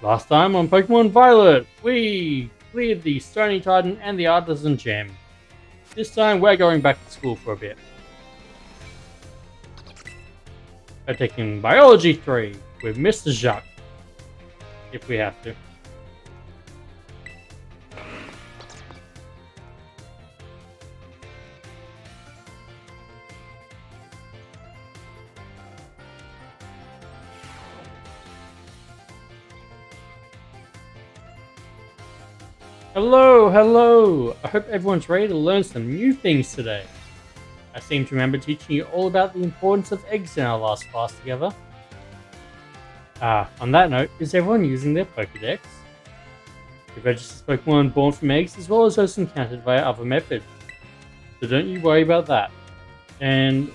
Last time on Pokemon Violet, we cleared the Stony Titan and the Artisan Gem. This time we're going back to school for a bit. We're taking Biology 3 with Mr. Jacques, if we have to. Hello! I hope everyone's ready to learn some new things today. I seem to remember teaching you all about the importance of eggs in our last class together. On that note, is everyone using their Pokedex? It registers Pokemon born from eggs as well as those encountered via other methods. So don't you worry about that. And,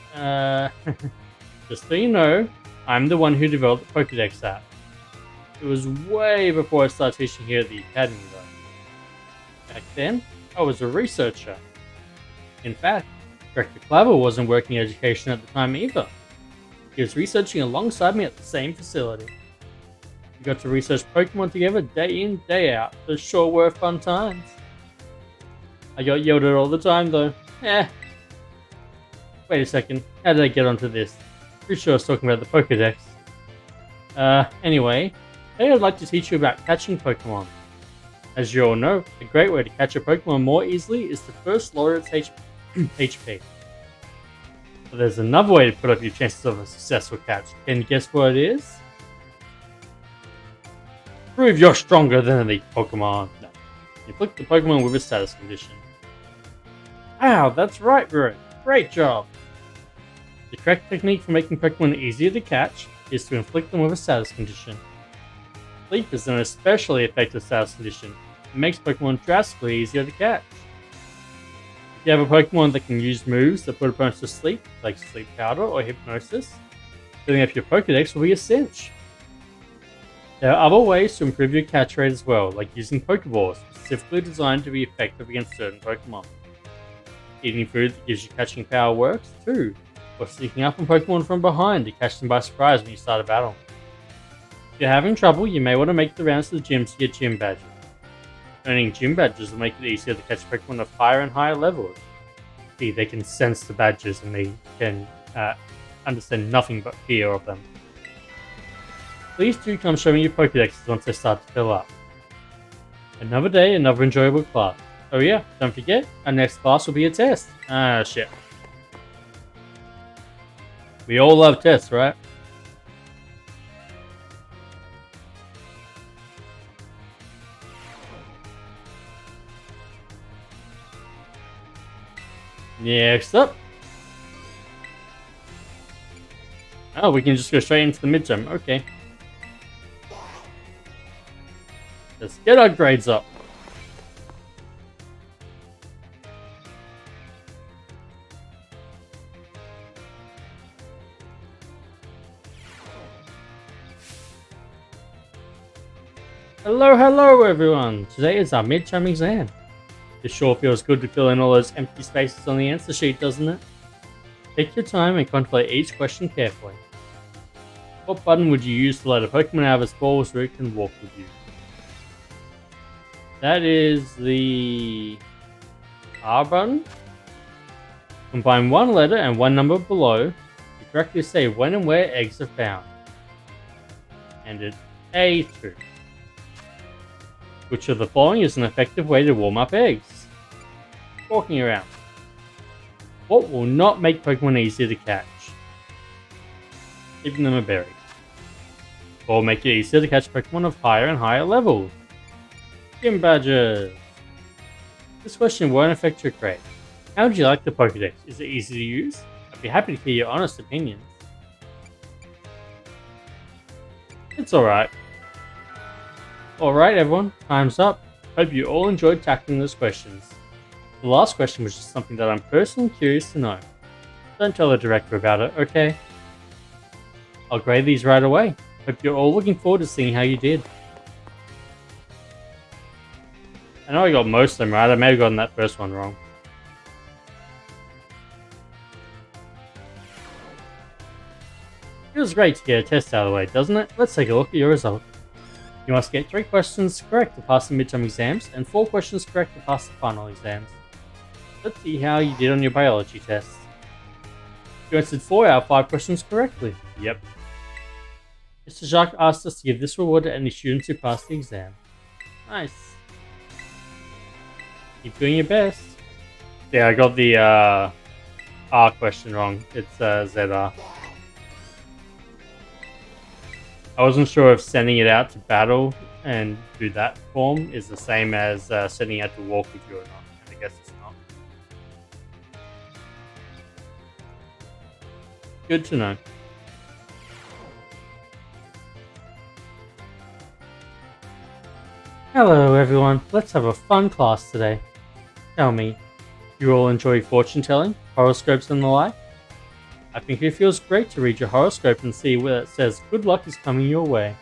just so you know, I'm the one who developed the Pokedex app. It was way before I started teaching here at the Academy though. Back then, I was a researcher. In fact, Director Claver wasn't working in education at the time either. He was researching alongside me at the same facility. We got to research Pokemon together day in, day out. Those sure were fun times. I got yelled at all the time though. Wait a second, how did I get onto this? Pretty sure I was talking about the Pokedex. Anyway, today I'd like to teach you about catching Pokemon. As you all know, a great way to catch a Pokemon more easily is to first lower its HP. But there's another way to put up your chances of a successful catch. Can you guess what it is? Prove you're stronger than the Pokemon. No. Inflict the Pokemon with a status condition. Wow, that's right, Ruin. Great job! The correct technique for making Pokemon easier to catch is to inflict them with a status condition. Sleep is an especially effective status condition. It makes Pokemon drastically easier to catch. If you have a Pokemon that can use moves that put opponents to sleep, like Sleep Powder or Hypnosis, filling up your Pokedex will be a cinch. There are other ways to improve your catch rate as well, like using Pokeballs, specifically designed to be effective against certain Pokemon. Eating food that gives you catching power works too, or sneaking up on Pokemon from behind to catch them by surprise when you start a battle. If you're having trouble, you may want to make the rounds to the gyms to get gym badges. Earning gym badges will make it easier to catch Pokemon of higher and higher levels. See, they can sense the badges and they can understand nothing but fear of them. Please do come show me your Pokedexes once they start to fill up. Another day, another enjoyable class. Oh yeah, don't forget, our next class will be a test. Shit. We all love tests, right? Next up. Oh, we can just go straight into the midterm. Okay. Let's get our grades up. Hello everyone! Today is our midterm exam. It sure feels good to fill in all those empty spaces on the answer sheet, doesn't it? Take your time and contemplate each question carefully. What button would you use to let a Pokemon out of its ball so it can walk with you? That is the R button. Combine one letter and one number below to correctly say when and where eggs are found. And it's A2. Which of the following is an effective way to warm up eggs? Walking around. What will not make Pokemon easier to catch? Giving them a berry. What will make it easier to catch Pokemon of higher and higher levels? Gym badges. This question won't affect your grade. How would you like the Pokedex? Is it easy to use? I'd be happy to hear your honest opinions. It's alright. Alright everyone, time's up. Hope you all enjoyed tackling those questions. The last question was just something that I'm personally curious to know. Don't tell the director about it, okay? I'll grade these right away. Hope you're all looking forward to seeing how you did. I know I got most of them right, I may have gotten that first one wrong. Feels great to get a test out of the way, doesn't it? Let's take a look at your result. You must get 3 questions correct to pass the midterm exams and 4 questions correct to pass the final exams. Let's see how you did on your biology tests. You answered 4 out of 5 questions correctly. Yep. Mr. Jacques asked us to give this reward to any students who passed the exam. Nice. Keep doing your best. Yeah, I got the R question wrong. It's ZR. I wasn't sure if sending it out to battle and do that form is the same as sending out to walk with you or not. And I guess it's not. Good to know. Hello everyone, let's have a fun class today. Tell me, you all enjoy fortune telling, horoscopes and the like? I think it feels great to read your horoscope and see where it says good luck is coming your way.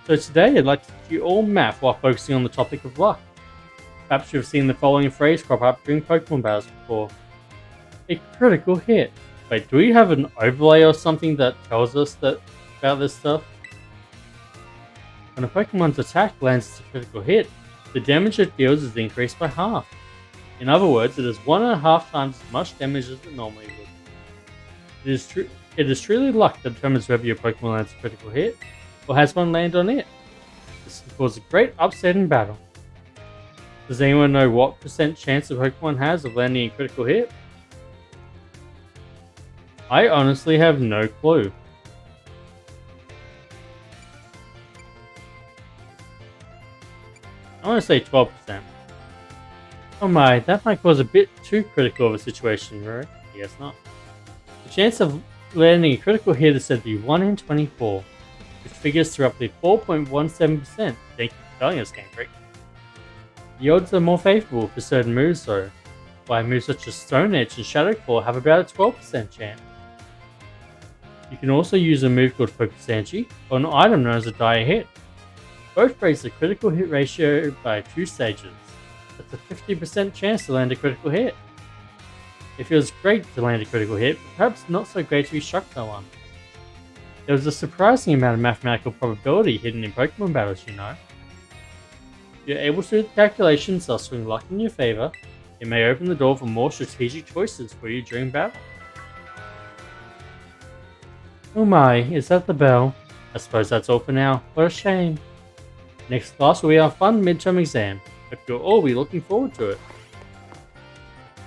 So today I'd like to teach you all math while focusing on the topic of luck. Perhaps you've seen the following phrase crop up during Pokemon battles before. A critical hit. Wait, do we have an overlay or something that tells us about this stuff? When a Pokemon's attack lands as a critical hit, the damage it deals is increased by half. In other words, it is 1.5 times as much damage as it normally would. It is truly luck that determines whether your Pokemon lands a critical hit, or has one land on it. This can cause a great upset in battle. Does anyone know what % chance a Pokemon has of landing a critical hit? I honestly have no clue. I want to say 12%. Oh my, that might cause a bit too critical of a situation, right? Yes, not. The chance of landing a critical hit is said to be 1 in 24, which figures to roughly 4.17%. Thank you for telling us, Game Freak. The odds are more favourable for certain moves though, while moves such as Stone Edge and Shadow Claw have about a 12% chance. You can also use a move called Focus Energy, or an item known as a Dire Hit. Both raise the critical hit ratio by 2 stages. That's a 50% chance to land a critical hit. It feels great to land a critical hit, but perhaps not so great to be struck by one. There is a surprising amount of mathematical probability hidden in Pokemon battles, you know. If you're able to do the calculations thus swing luck in your favour, it may open the door for more strategic choices for you during battle. Oh my, is that the bell? I suppose that's all for now. What a shame. Next class will be our fun midterm exam. Hope you'll all be looking forward to it.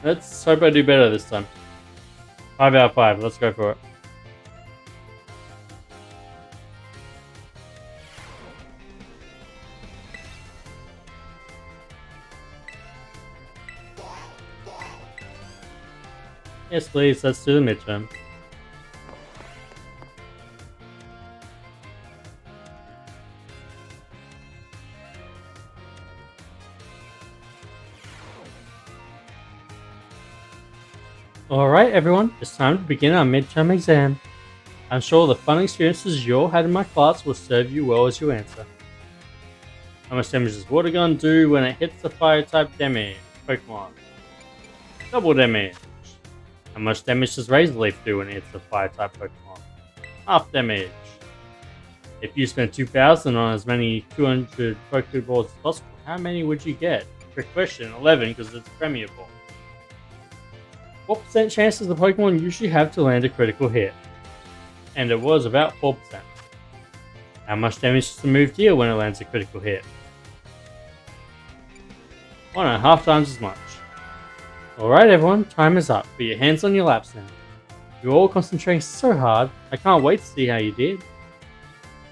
Let's hope I do better this time. 5 out of 5, let's go for it. Yes please, let's do the midterm. Alright everyone, it's time to begin our midterm exam. I'm sure the fun experiences you all had in my class will serve you well as you answer. How much damage does Water Gun do when it hits the fire type damage Pokemon? Double damage. How much damage does Razor Leaf do when it hits the fire type Pokemon? Half damage. If you spent 2,000 on as many 200 Pokeballs as possible, how many would you get? Quick question, 11 because it's Premier Ball. What % chance does the Pokemon usually have to land a critical hit? And it was about 4%. How much damage does the move deal when it lands a critical hit? 1.5 times as much. Alright everyone, time is up. Put your hands on your laps now. You're all concentrating so hard, I can't wait to see how you did.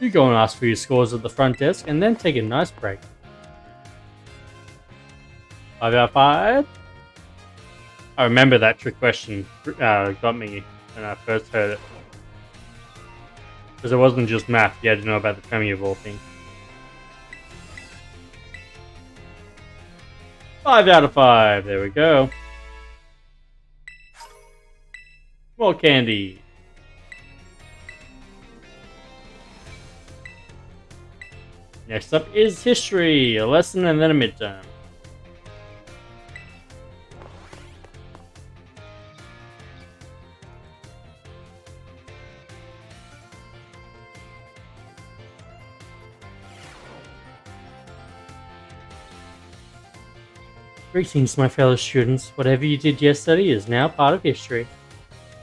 You go and ask for your scores at the front desk and then take a nice break. 5 out of 5? I remember that trick question got me when I first heard it. Because it wasn't just math, you had to know about the Premier Ball thing. 5 out of 5, there we go. More candy. Next up is history, a lesson and then a midterm. Greetings, my fellow students. Whatever you did yesterday is now part of history.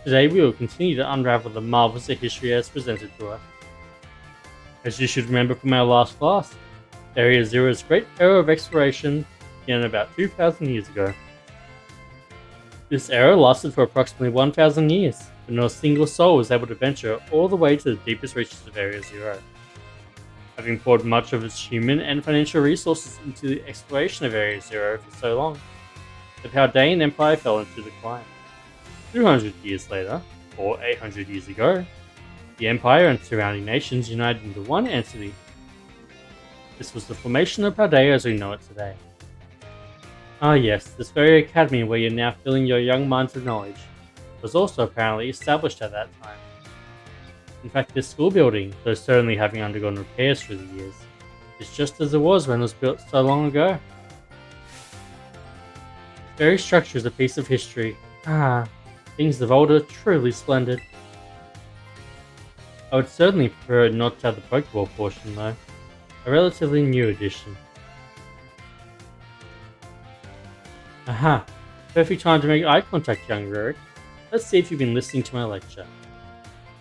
Today we will continue to unravel the marvels that history has presented to us. As you should remember from our last class, Area Zero's great era of exploration began about 2,000 years ago. This era lasted for approximately 1,000 years, but not a single soul was able to venture all the way to the deepest reaches of Area Zero. Having poured much of its human and financial resources into the exploration of Area Zero for so long, the Paldean Empire fell into decline. 200 years later, or 800 years ago, the Empire and surrounding nations united into one entity. This was the formation of Paldea as we know it today. Ah yes, this very academy where you're now filling your young minds with knowledge was also apparently established at that time. In fact, this school building, though certainly having undergone repairs through the years, is just as it was when it was built so long ago. This very structure is a piece of history. Things of old are truly splendid. I would certainly prefer not to have the Pokeball portion though, a relatively new addition. Aha! Perfect time to make eye contact, young Rurik. Let's see if you've been listening to my lecture.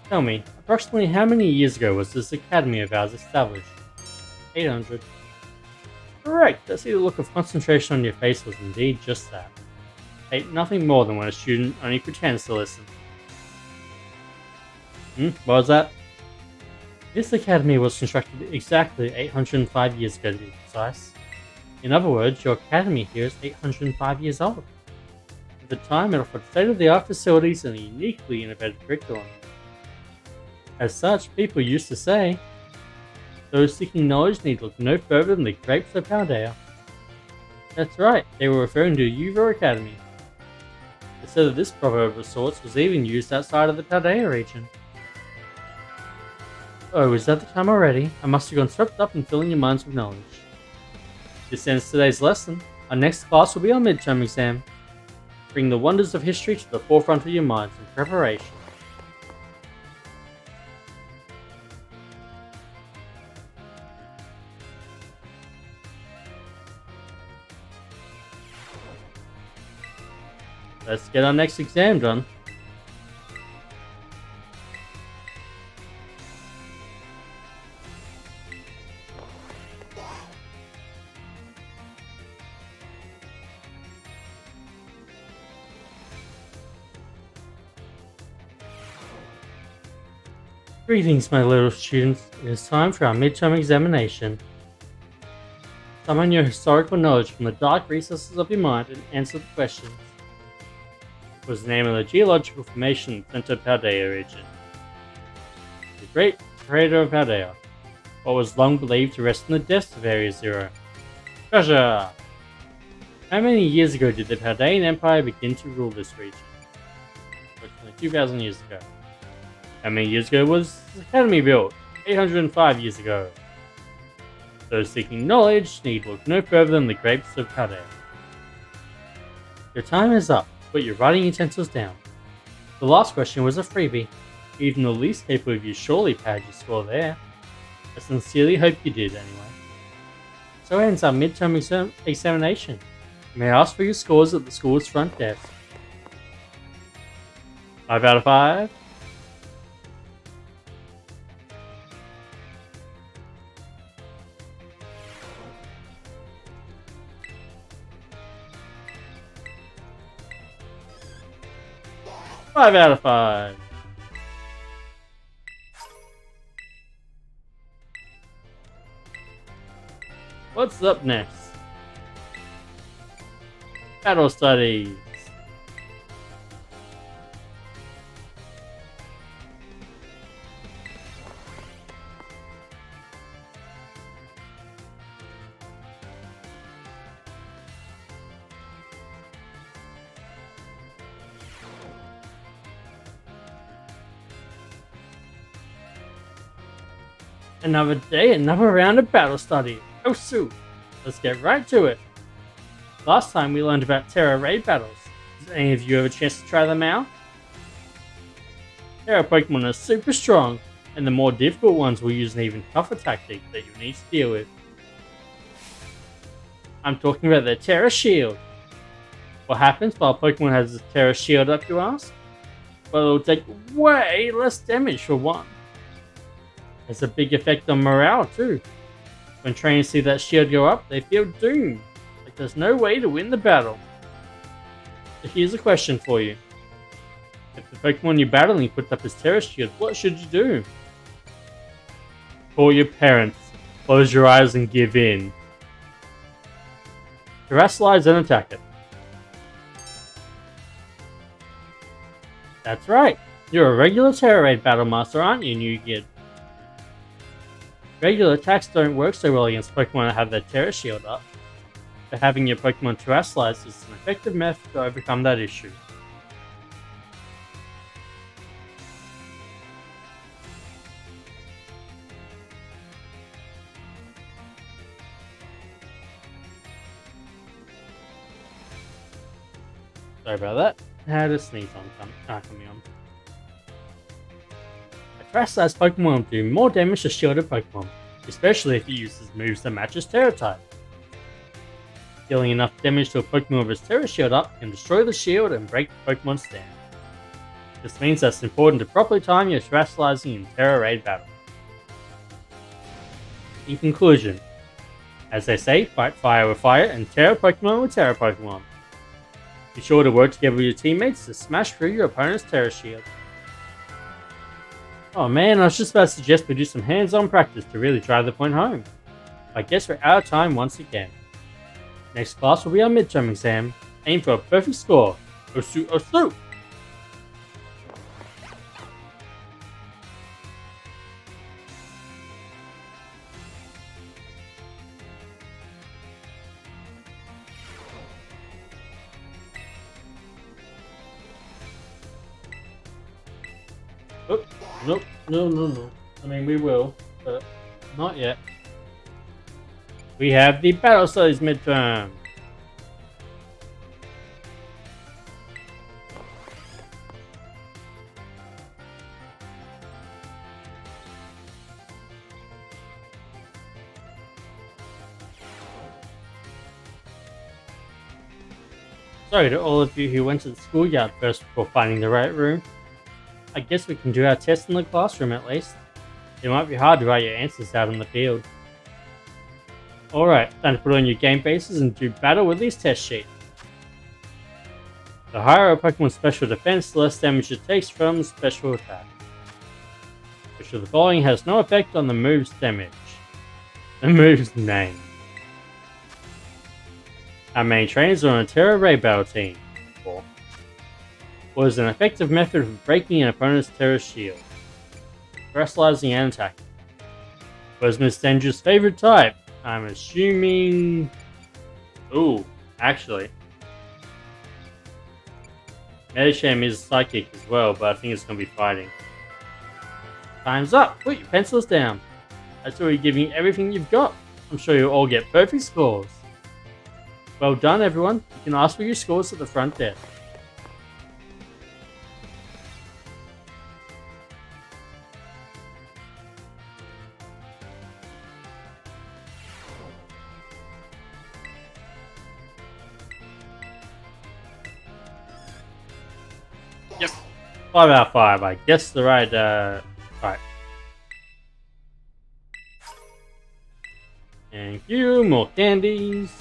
Tell me, approximately how many years ago was this academy of ours established? 800. Correct! I see the look of concentration on your face was indeed just that. Ain't nothing more than when a student only pretends to listen. What was that? This academy was constructed exactly 805 years ago to be precise. In other words, your academy here is 805 years old. At the time, it offered state-of-the-art facilities and a uniquely innovative curriculum. As such, people used to say, those seeking knowledge need look no further than the grapes of Paldea. That's right, they were referring to Uvo Academy. They said that this proverb of sorts was even used outside of the Paldea region. Oh, is that the time already? I must have gone swept up in filling your minds with knowledge. This ends today's lesson. Our next class will be our midterm exam. Bring the wonders of history to the forefront of your minds in preparation. Let's get our next exam done. Greetings, my little students. It is time for our midterm examination. Summon your historical knowledge from the dark recesses of your mind and answer the questions. What was the name of the geological formation in the center of Paldea region? The Great Crater of Paldea. What was long believed to rest in the depths of Area Zero? Treasure! How many years ago did the Paldean Empire begin to rule this region? Approximately 2,000 years ago. How many years ago was the academy built? 805 years ago. Those seeking knowledge need look no further than the grapes of Paldea. Your time is up. Put your writing utensils down. The last question was a freebie. Even the least capable of you surely padded your score there. I sincerely hope you did anyway. So ends our midterm examination. You may ask for your scores at the school's front desk. 5 out of 5. Five out of 5. What's up next? Battle studies. Another day, another round of battle study. Oh, so let's get right to it. Last time we learned about Terra raid battles. Did any of you have a chance to try them out? Terra Pokemon are super strong, and the more difficult ones will use an even tougher tactic that you'll need to deal with. I'm talking about the Terra Shield. What happens while Pokemon has its Terra Shield up, you ask? Well, it'll take way less damage for one. There's a big effect on morale too. When trainers see that shield go up, they feel doomed. Like there's no way to win the battle. So here's a question for you. If the Pokemon you're battling puts up his Terra Shield, what should you do? Call your parents, close your eyes and give in. Terrasilize and attack it. That's right, you're a regular Terra Raid Battle Master, aren't you, new kid? Regular attacks don't work so well against Pokemon that have their Terra Shield up, but having your Pokemon Terrasilize is an effective method to overcome that issue. Sorry about that. I had a sneeze coming on. A Terrasilize Pokemon will do more damage to shielded Pokemon, especially if it uses moves that match its Terra type. Dealing enough damage to a Pokemon with its Terra Shield up can destroy the shield and break the Pokemon's stand. This means that it's important to properly time your Terrasilizing in Terra Raid battle. In conclusion, as they say, fight fire with fire and Terra Pokemon with Terra Pokemon. Be sure to work together with your teammates to smash through your opponent's Terra Shield. Oh man, I was just about to suggest we do some hands-on practice to really drive the point home. I guess we're out of time once again. Next class will be our midterm exam. Aim for a perfect score. Osu Osu! Oh, nope, no. I mean, we will, but not yet. We have the Battle Studies midterm. Sorry to all of you who went to the schoolyard first before finding the right room. I guess we can do our test in the classroom at least. It might be hard to write your answers out in the field. Alright, time to put on your game faces and do battle with these test sheets. The higher a Pokemon's special defense, the less damage it takes from special attack. Which of the following has no effect on the move's damage? The move's name. How many trainers are on a Terra Raid battle team? 4. What is an effective method of breaking an opponent's Terra Shield? Terrasilizing and attacking. What is Miss Dendra's favorite type? I'm assuming... Ooh, actually. Medicham is psychic as well, but I think it's going to be fighting. Time's up! Put your pencils down. That's already giving everything you've got. I'm sure you'll all get perfect scores. Well done, everyone. You can ask for your scores at the front desk. Yes! 5 out of 5. I guessed the right, right. Thank you. More candies.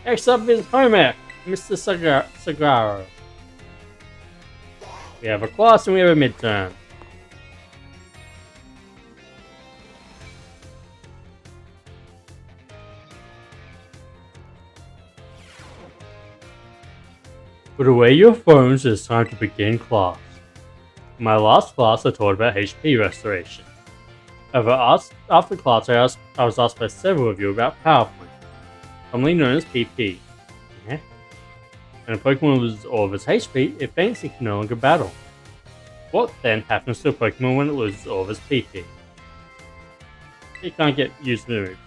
Next up is home ec, Mr. Sagaro. We have a class and we have a midterm. Put away your phones, it's time to begin class. In my last class I taught about HP restoration. However, after class I was asked by several of you about PowerPoint, commonly known as PP. Yeah. When a Pokemon loses all of its HP, it faints and can no longer battle. What then happens to a Pokemon when it loses all of its PP? It can't use moves.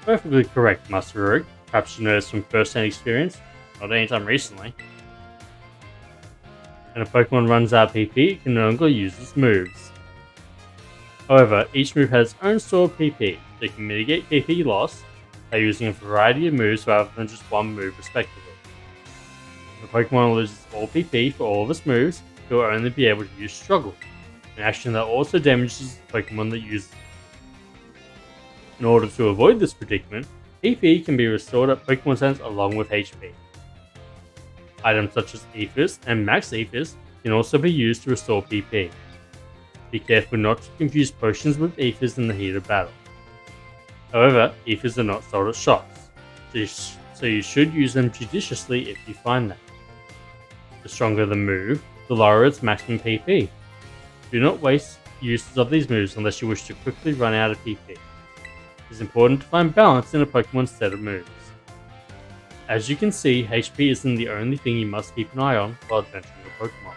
Perfectly correct, Master Rogue. Perhaps you noticed from first-hand experience, not anytime recently. When a Pokemon runs out of PP, it can no longer use its moves. However, each move has its own stored PP. They can mitigate PP loss by using a variety of moves rather than just one move respectively. If a Pokemon loses all PP for all of its moves, it will only be able to use Struggle, an action that also damages the Pokemon that uses it. In order to avoid this predicament, PP can be restored at Pokemon Centers along with HP. Items such as Ethers and Max Ethers can also be used to restore PP. Be careful not to confuse potions with Ethers in the heat of battle. However, Ethers are not sold at shops, so you should use them judiciously if you find them. The stronger the move, the lower its maximum PP. Do not waste uses of these moves unless you wish to quickly run out of PP. It is important to find balance in a Pokemon's set of moves. As you can see, HP isn't the only thing you must keep an eye on while adventuring your Pokemon.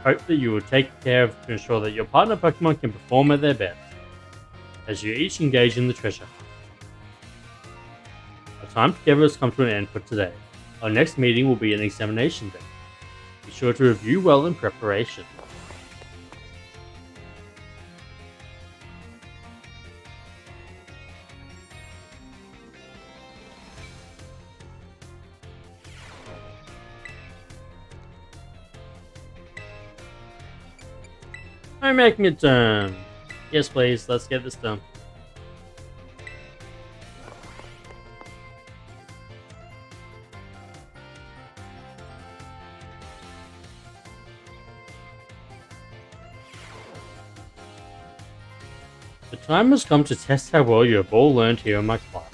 Hope that you will take care of to ensure that your partner Pokemon can perform at their best, as you each engage in the treasure hunt. Our time together has come to an end for today. Our next meeting will be an examination day. Be sure to review well in preparation. I'm making it done. Yes, please. Let's get this done. The time has come to test how well you have all learned here in my class.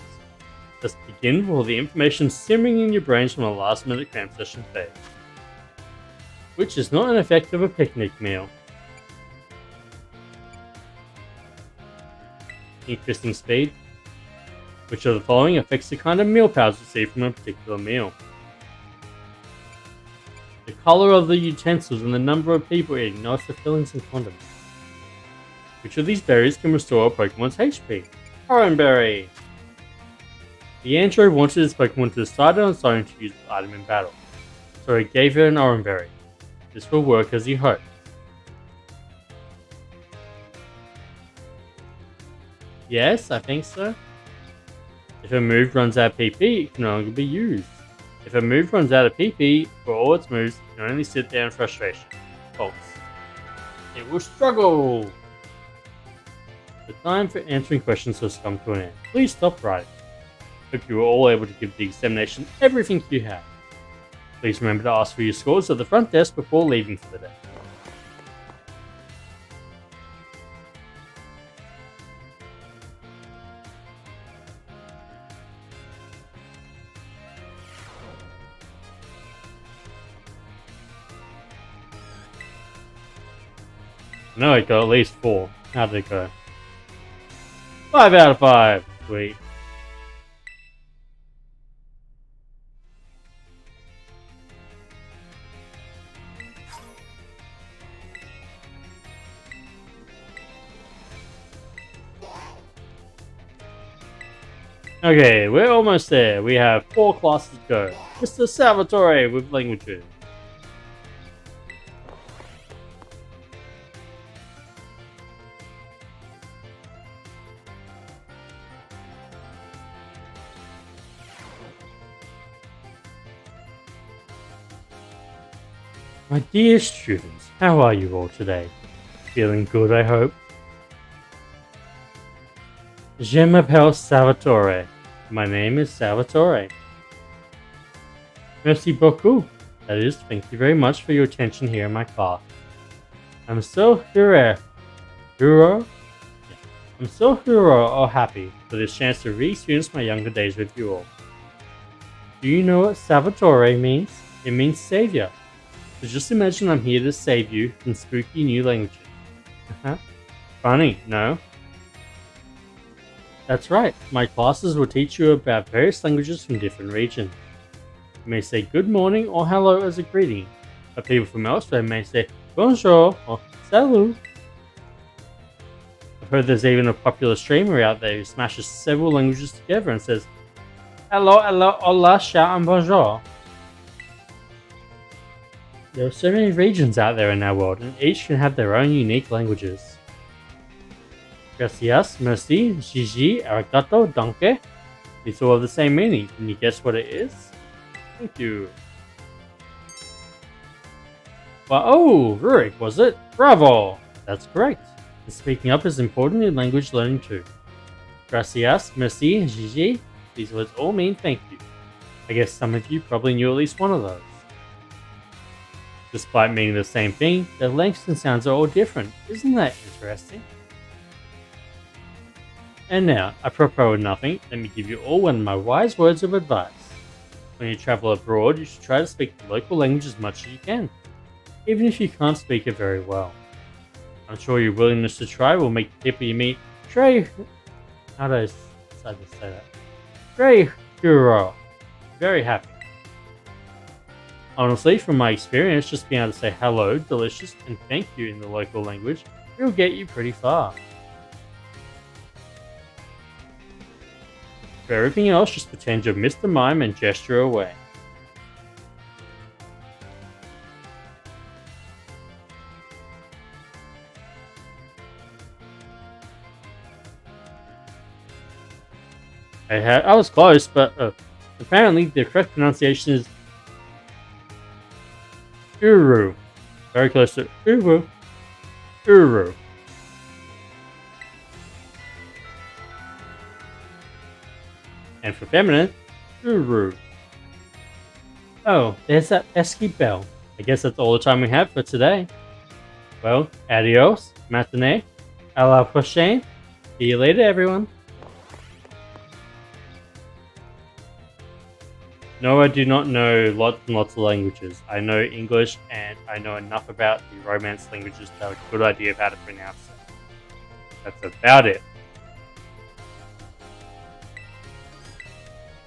Let's begin with all the information simmering in your brains from a last-minute cram session phase, which is not an effect of a picnic meal. Increasing speed. Which of the following affects the kind of meal powers received from a particular meal? The color of the utensils and the number of people eating, not the fillings and condiments. Which of these berries can restore a Pokemon's HP? Orange berry. The Andro wanted his Pokemon to decide on its own to use the item in battle, so he gave it an orange berry. This will work as he hoped. Yes, I think so. If a move runs out of PP, it can no longer be used. If a move runs out of PP for all its moves, it can only sit there in frustration. False. It will struggle! The time for answering questions has come to an end. Please stop writing. Hope you were all able to give the examination everything you had. Please remember to ask for your scores at the front desk before leaving for the day. No, I got at least 4. How did it go? 5 out of 5. Sweet. Okay, we're almost there. We have 4 classes to go. Mr. Salvatore with languages. My dear students, how are you all today? Feeling good, I hope? Je m'appelle Salvatore. My name is Salvatore. Merci beaucoup. That is, thank you very much for your attention here in my class. I'm so happy for this chance to re-experience my younger days with you all. Do you know what Salvatore means? It means savior. So just imagine I'm here to save you from spooky new languages. Funny, no? That's right, my classes will teach you about various languages from different regions. You may say good morning or hello as a greeting, but people from elsewhere may say bonjour or salut. I've heard there's even a popular streamer out there who smashes several languages together and says hello, hola, ciao and bonjour. There are so many regions out there in our world, and each can have their own unique languages. Gracias, merci, Gigi, arigato, danke. These all have the same meaning. Can you guess what it is? Thank you. Well, oh, Rurik, was it? Bravo! That's correct. And speaking up is important in language learning too. Gracias, merci, Gigi. These words all mean thank you. I guess some of you probably knew at least one of those. Despite meaning the same thing, their lengths and sounds are all different. Isn't that interesting? And now, apropos of nothing, let me give you all one of my wise words of advice. When you travel abroad, you should try to speak the local language as much as you can, even if you can't speak it very well. I'm sure your willingness to try will make the people you meet very happy. Honestly, from my experience, just being able to say hello, delicious, and thank you in the local language will get you pretty far. For everything else, just pretend you're Mr. Mime and gesture away. I was close, but apparently the correct pronunciation is Uru. Very close to Uru. Uru. And for feminine, Uru. Oh, there's that pesky bell. I guess that's all the time we have for today. Well, adios, matinee, à la prochaine. See you later, everyone. No, I do not know lots and lots of languages. I know English and I know enough about the Romance languages to have a good idea of how to pronounce it. That's about it.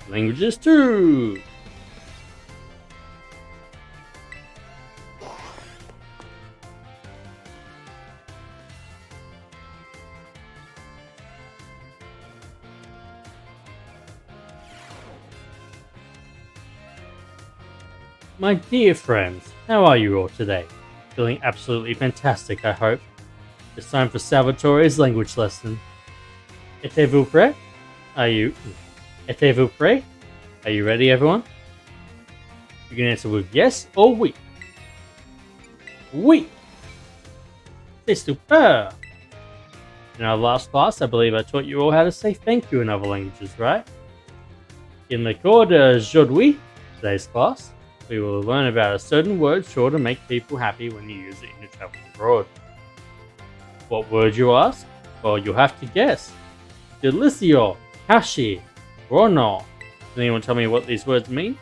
Languages too! My dear friends, how are you all today? Feeling absolutely fantastic, I hope. It's time for Salvatore's language lesson. Êtes-vous prêt? Êtes-vous prêt? Are you ready, everyone? You can answer with yes or oui. Oui! C'est super! In our last class, I believe I taught you all how to say thank you in other languages, right? In the cours d'aujourd'hui, today's class, we will learn about a certain word sure to make people happy when you use it in your travels abroad. What word, you ask? Well, you'll have to guess. Delicioso, kashi, buono. Can anyone tell me what these words mean?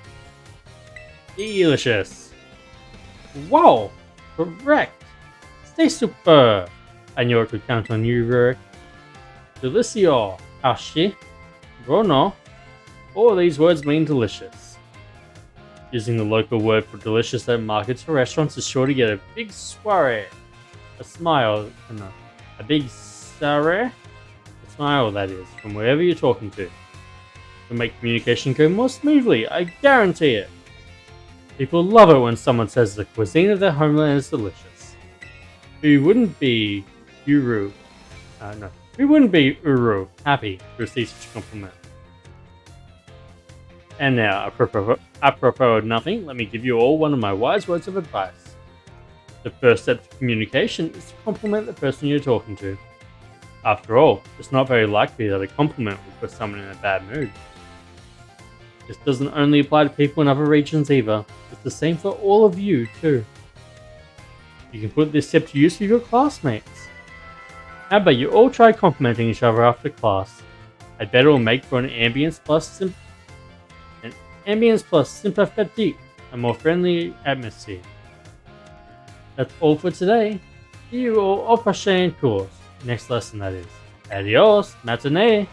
Delicious. Wow, correct. C'est super. I knew I could count on you, Rurik. Delicioso, kashi, buono. All these words mean delicious. Using the local word for delicious at markets or restaurants is sure to get a big soiree. A big soiree? A smile, that is, from wherever you're talking to. To make communication go more smoothly, I guarantee it. People love it when someone says the cuisine of their homeland is delicious. Who wouldn't be Uru happy to receive such a compliment? And now, apropos of nothing, let me give you all one of my wise words of advice. The first step to communication is to compliment the person you're talking to. After all, it's not very likely that a compliment will put someone in a bad mood. This doesn't only apply to people in other regions either, it's the same for all of you too. You can put this tip to use with your classmates. How about you all try complimenting each other after class? I bet it will make for an ambience plus sympathetic, a more friendly atmosphere. That's all for today. See you all au prochain cours. Next lesson, that is. Adios, matinee.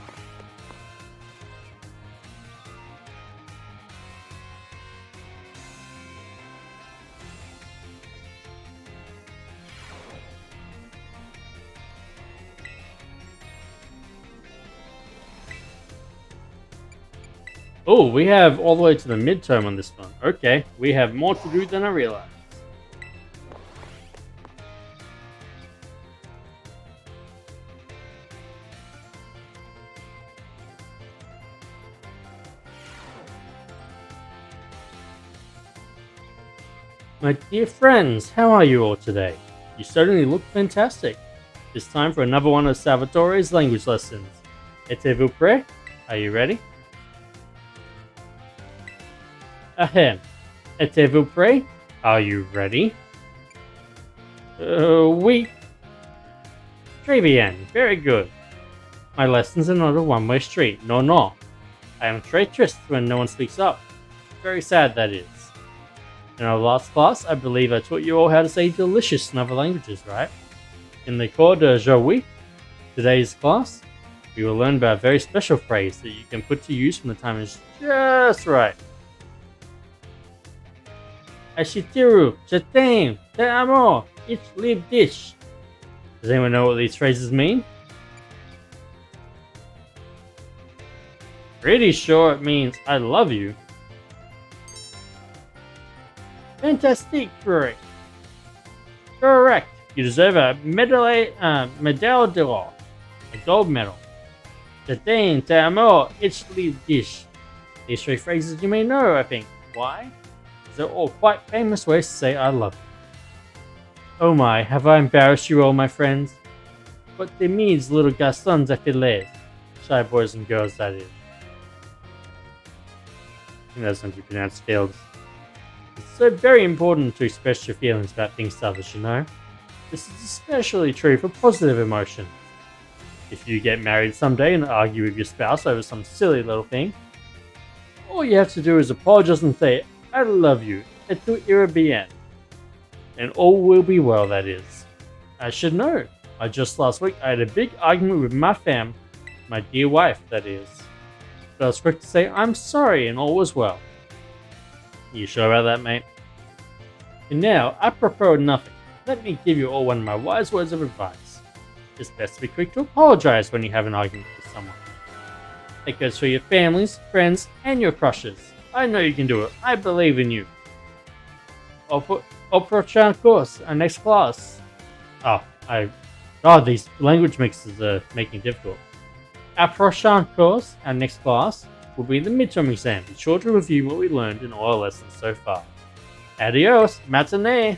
Oh, we have all the way to the midterm on this one. Okay, we have more to do than I realized. My dear friends, how are you all today? You certainly look fantastic. It's time for another one of Salvatore's language lessons. Êtes-vous prêt? Are you ready? Ahem. Êtes-vous prêt? Are you ready? Oui. Très bien. Very good. My lessons are not a one-way street. No, no. I am très triste when no one speaks up. Very sad, that is. In our last class, I believe I taught you all how to say delicious in other languages, right? In the cours d'aujourd'hui, today's class, we will learn about a very special phrase that you can put to use when the time is just right. Ashitiru, je t'aime, te amo, ich liebe dich. Does anyone know what these phrases mean? Pretty sure it means I love you. Fantastic, correct. Correct. You deserve a medal d'or, a gold medal. Je t'aime, te amo, ich liebe dich. These three phrases you may know, I think. Why? They're all quite famous ways to say I love you. Oh my, have I embarrassed you all, my friends? What they mean is little garçons et filles. Shy boys and girls, that is. I think that's going to be pronounced fields. It's so very important to express your feelings about things to others, you know. This is especially true for positive emotions. If you get married someday and argue with your spouse over some silly little thing, all you have to do is apologize and say, I love you, et tout ira bien. And all will be well, that is. I should know. Just last week I had a big argument with my fam, my dear wife, that is. But I was quick to say I'm sorry and all was well. You sure about that, mate? And now, apropos nothing, let me give you all one of my wise words of advice. It's best to be quick to apologize when you have an argument with someone. It goes for your families, friends, and your crushes. I know you can do it. I believe in you. Au prochain course, our next class. These language mixes are making it difficult. Our prochain course, our next class, will be the midterm exam. Be sure to review what we learned in all our lessons so far. Adios, matinee!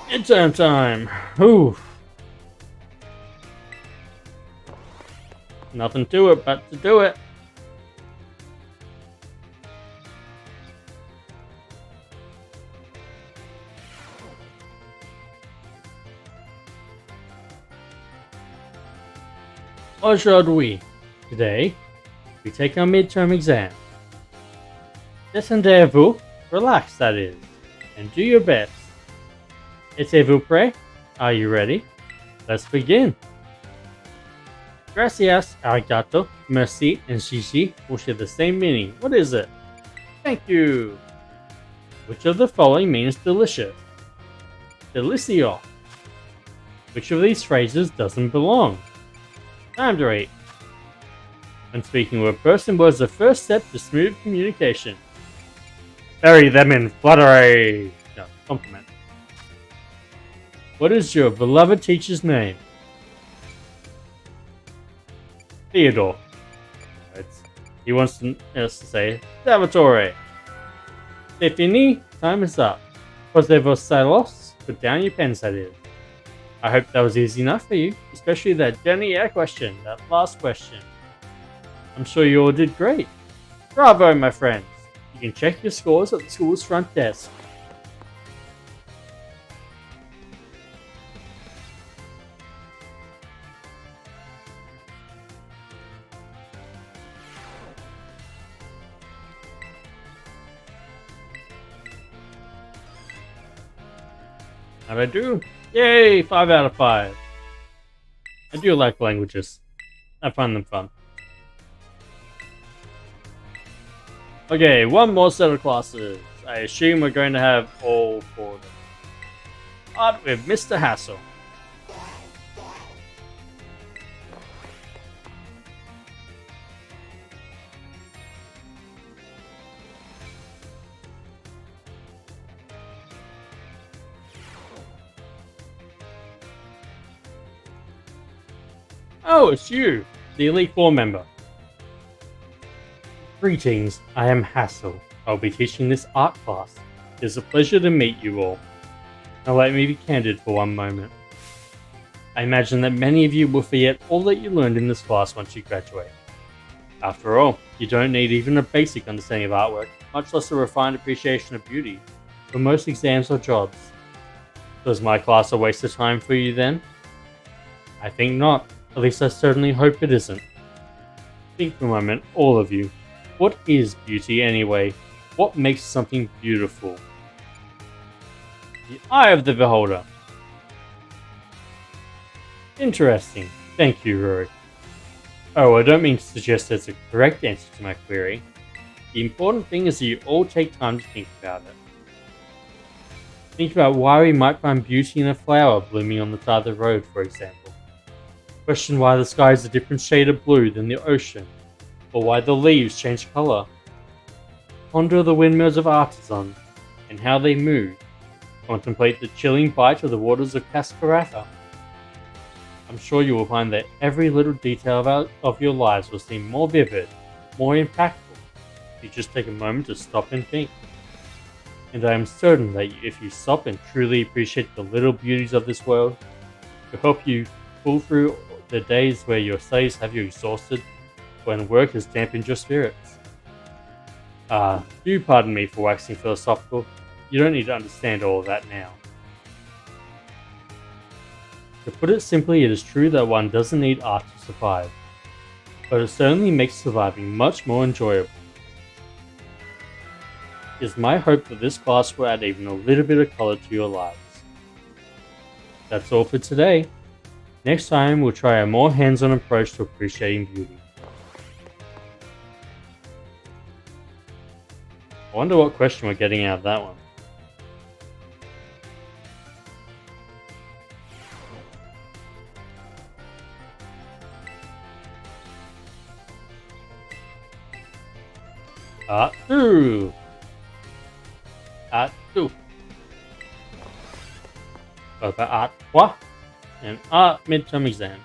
Midterm time! Ooh. Nothing to it but to do it. Aujourd'hui, today, we take our midterm exam. Détendez-vous, relax that is, and do your best. Êtes-vous prêt? Are you ready? Let's begin. Gracias, arigato, merci, and shishi will share the same meaning. What is it? Thank you. Which of the following means delicious? Delicio. Which of these phrases doesn't belong? Time to rate. When speaking with a person, what is the first step to smooth communication? Bury them in flattery. No, compliment. What is your beloved teacher's name? Theodore. He wants us to say Salvatore. C'est fini. Time is up. Posez vos stylos. Put down your pens, that is. I hope that was easy enough for you, especially that dernier question, that last question. I'm sure you all did great. Bravo, my friends. You can check your scores at the school's front desk. How'd I do? Yay! 5 out of 5. I do like languages. I find them fun. Okay, one more set of classes. I assume we're going to have all 4 of them. Start with Mr. Hassel. Oh, it's you, the Elite Four member. Greetings, I am Hassel. I'll be teaching this art class. It is a pleasure to meet you all. Now let me be candid for one moment. I imagine that many of you will forget all that you learned in this class once you graduate. After all, you don't need even a basic understanding of artwork, much less a refined appreciation of beauty, for most exams or jobs. So is my class a waste of time for you then? I think not. At least I certainly hope it isn't. Think for a moment, all of you. What is beauty anyway? What makes something beautiful? The eye of the beholder. Interesting. Thank you, Rory. Oh, I don't mean to suggest there's a correct answer to my query. The important thing is that you all take time to think about it. Think about why we might find beauty in a flower blooming on the side of the road, for example. Question why the sky is a different shade of blue than the ocean, or why the leaves change colour. Ponder the windmills of Artisan and how they move. Contemplate the chilling bite of the waters of Cascarata. I'm sure you will find that every little detail of your lives will seem more vivid, more impactful, if you just take a moment to stop and think. And I am certain that if you stop and truly appreciate the little beauties of this world, it will help you pull through the days where your studies have you exhausted, when work has dampened your spirits. Do pardon me for waxing philosophical. You don't need to understand all of that now. To put it simply, it is true that one doesn't need art to survive, but it certainly makes surviving much more enjoyable. It is my hope that this class will add even a little bit of colour to your lives. That's all for today. Next time we'll try a more hands-on approach to appreciating beauty. I wonder what question we're getting out of that one. Art 2. Art 2. Both are Art 3 and Art midterm exams.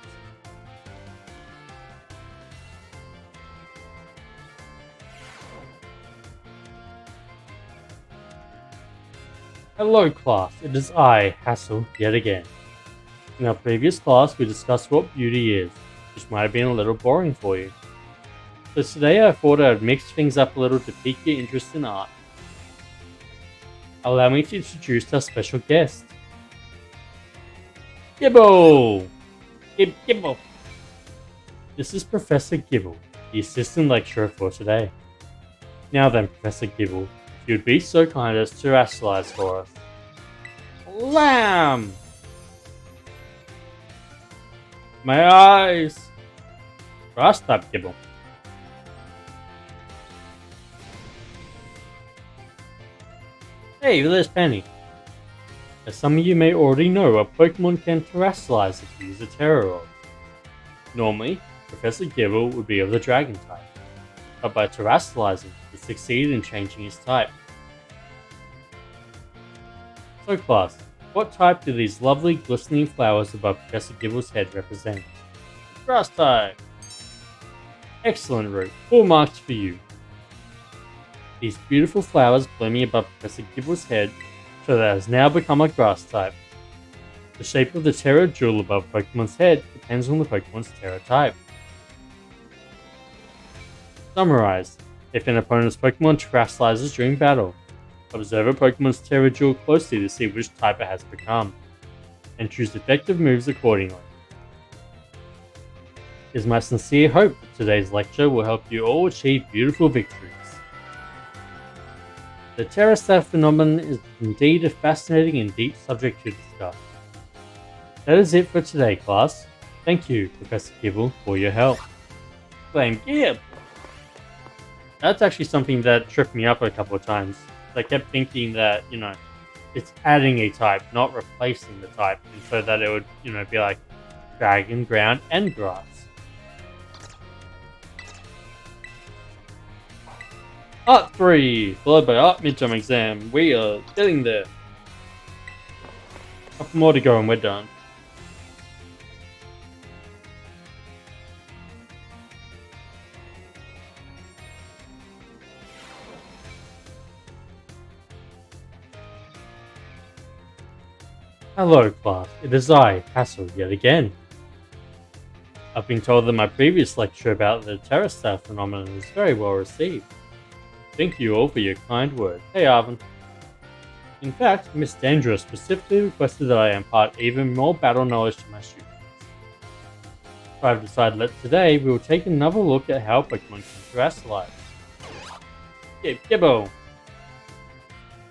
Hello class, it is I, Hassel, yet again. In our previous class we discussed what beauty is, which might have been a little boring for you. So today I thought I would mix things up a little to pique your interest in art. Allow me to introduce our special guest. Gibble! Gibble! This is Professor Gibble, the assistant lecturer for today. Now then, Professor Gibble, if you'd be so kind as to rationalize for us. Lamb! My eyes! Grass type Gibble. Hey, there's Penny. As some of you may already know, a Pokemon can terrestrialize if you use a Terror. Normally, Professor Gibble would be of the Dragon type, but by terrestrializing, he succeeded in changing his type. So class, what type do these lovely glistening flowers above Professor Gibble's head represent? Grass type! Excellent, Root. Full marks for you. These beautiful flowers blooming above Professor Gibble's head show that it has now become a grass type. The shape of the Terra jewel above Pokemon's head depends on the Pokemon's Terra type. Summarized, if an opponent's Pokemon terrestrializes during battle, observe a Pokemon's Terra jewel closely to see which type it has become, and choose effective moves accordingly. It is my sincere hope that today's lecture will help you all achieve beautiful victories. The Terrastat phenomenon is indeed a fascinating and deep subject to discuss. That is it for today, class. Thank you, Professor Gibble, for your help. Blame Gib! That's actually something that tripped me up a couple of times. I kept thinking that, it's adding a type, not replacing the type, and so that it would, be like dragon, ground, and grass. Art 3, followed by Art midterm exam. We are getting there. A couple more to go and we're done. Hello, class. It is I, Hassel, yet again. I've been told that my previous lecture about the Terrastat phenomenon was very well received. Thank you all for your kind words. Hey, Arvin. In fact, Miss Dangerous specifically requested that I impart even more battle knowledge to my students. So I've decided that today we will take another look at how Pokemon can terrestrialize. Gibble!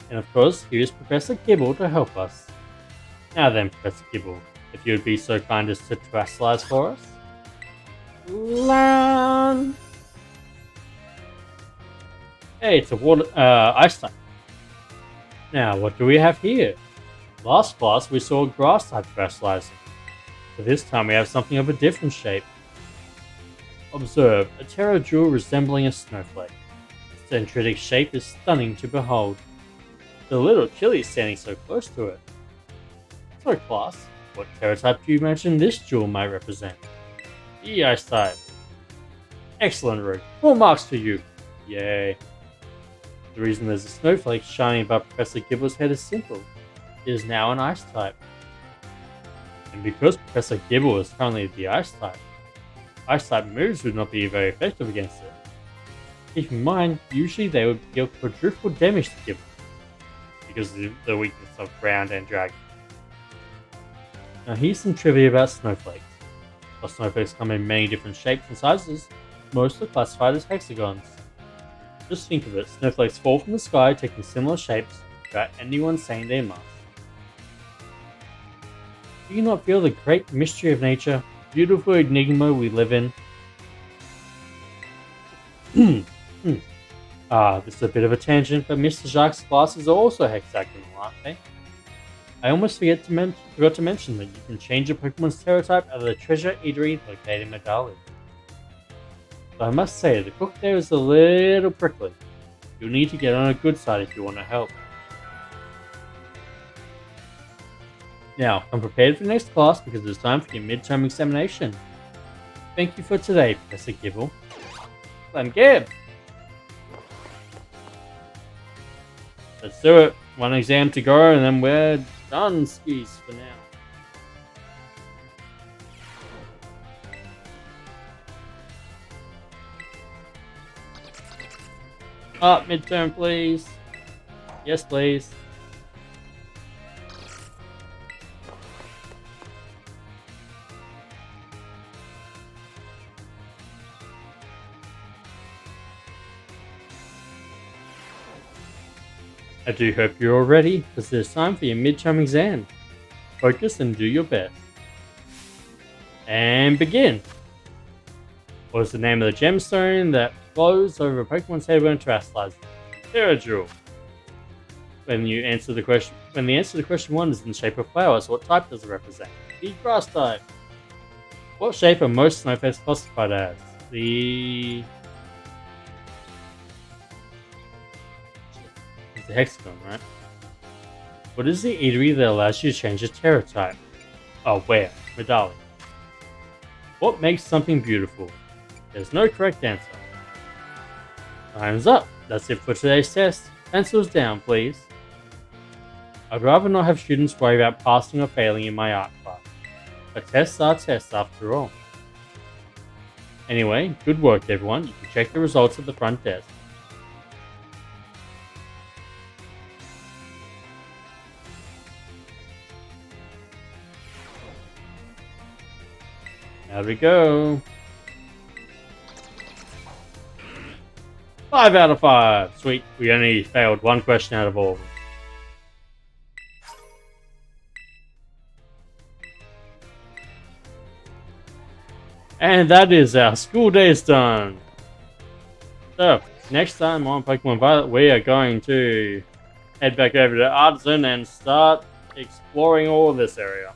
And of course, here is Professor Gibble to help us. Now then, Professor Gibble, if you would be so kind as to terrestrialize for us. Lan! Hey, it's a water, ice type. Now, what do we have here? Last class we saw a grass type terrestrializing, but this time we have something of a different shape. Observe, a Terra jewel resembling a snowflake. Its dendritic shape is stunning to behold. The little chilly standing so close to it. So class, what Terra type do you imagine this jewel might represent? The ice type. Excellent, Rogue. Full marks to you. Yay. The reason there's a snowflake shining above Professor Gibble's head is simple. It is now an ice type. And because Professor Gibble is currently the ice type moves would not be very effective against it. Keep in mind, usually they would deal quadruple damage to Gibble, because of the weakness of ground and dragon. Now here's some trivia about snowflakes. While snowflakes come in many different shapes and sizes, most are classified as hexagons. Just think of it, snowflakes fall from the sky taking similar shapes without anyone saying they must. Do you not feel the great mystery of nature, beautiful enigma we live in? This is a bit of a tangent, but Mr. Jacques' glasses are also hexagonal, aren't they? I almost forgot to mention that you can change a Pokemon's Terra type out of the treasure eatery located in Medali. But I must say, the cook there is a little prickly. You'll need to get on a good side if you want to help. Now, I'm prepared for the next class because it's time for your midterm examination. Thank you for today, Professor Gibble. I'm Gib! Let's do it. One exam to go and then we're done skis for now. Midterm, please. Yes, please. I do hope you're all ready, because it's time for your midterm exam. Focus and do your best. And begin! What is the name of the gemstone that flows over a Pokemon's head when it terrestrializes? Terra Jewel. When the answer to the question 1 is in the shape of flowers, what type does it represent? The grass type. What shape are most snowflakes classified as? The hexagon, right? What is the eatery that allows you to change a Terra type? Oh, where? Medali. What makes something beautiful? There's no correct answer. Time's up. That's it for today's test. Pencils down, please. I'd rather not have students worry about passing or failing in my art class. But tests are tests after all. Anyway, good work everyone. You can check the results at the front desk. There we go. 5 out of 5. Sweet. We only failed one question out of all of them. And that is our school days done. So, next time on Pokemon Violet, we are going to head back over to Artisan and start exploring all of this area.